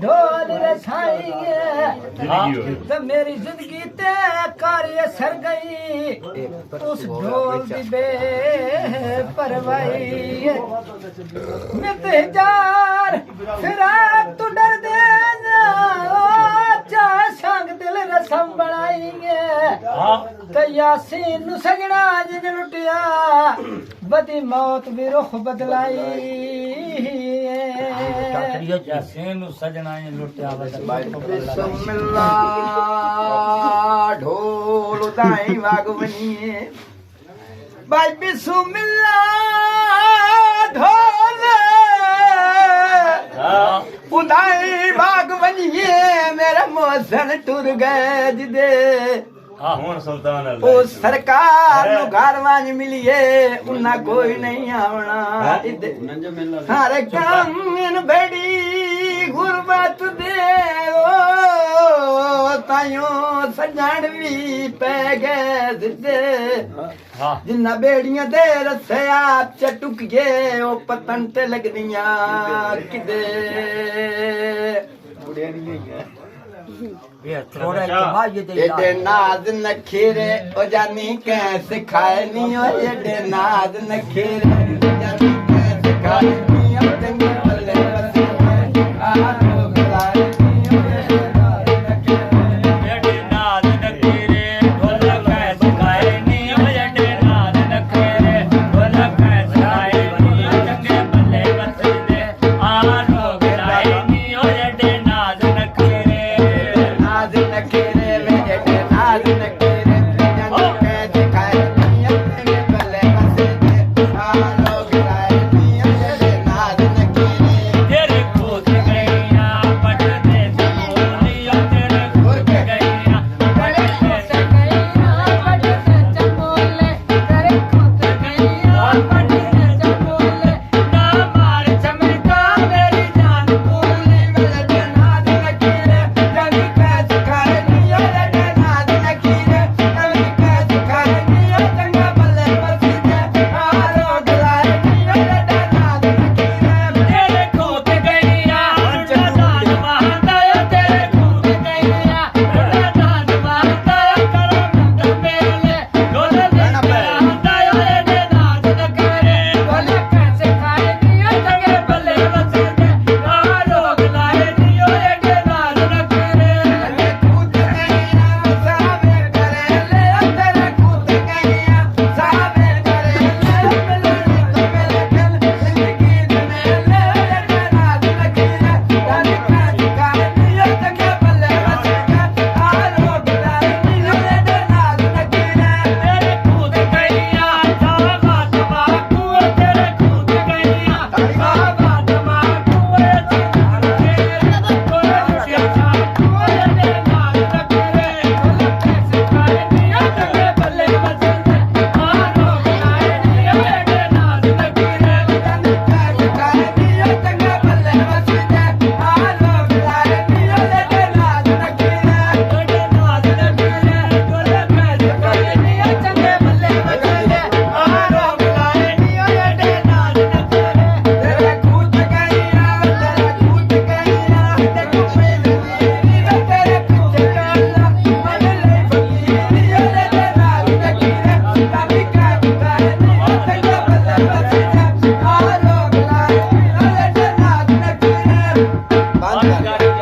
ढोल रसाएंगे तो मेरी जिंदगी ते कार्य सर गई उस ढोल दी बेपरवाही मैं ते जार फिर तू डर दे चा संग दिल रसम बनाएंगे तो यासीन नु सगड़ा जिन लुटिया बदी मौत भी रुख बदलाई सजना लुटिया ढोल उदाई बागवनी भाई बिस्मिल्ला ढोल उदाई बागवनी मेरा मौसन टुर गए जिदे ओ सरकार नु घरवाज मिलिए उन्ना कोई नहीं आवना हर काम इन बड़ी गुरबत दे ओ तायो सजण भी पै गए दे जिन्ना बेड़ियां दे रसे आप चटुक गए ओ पतन ते लगदियां किदे एडे नाज नखीरे ओ जानी कैसे खाए नहीं हो एडे नाज नखीरे ओ जानी कैसे खाए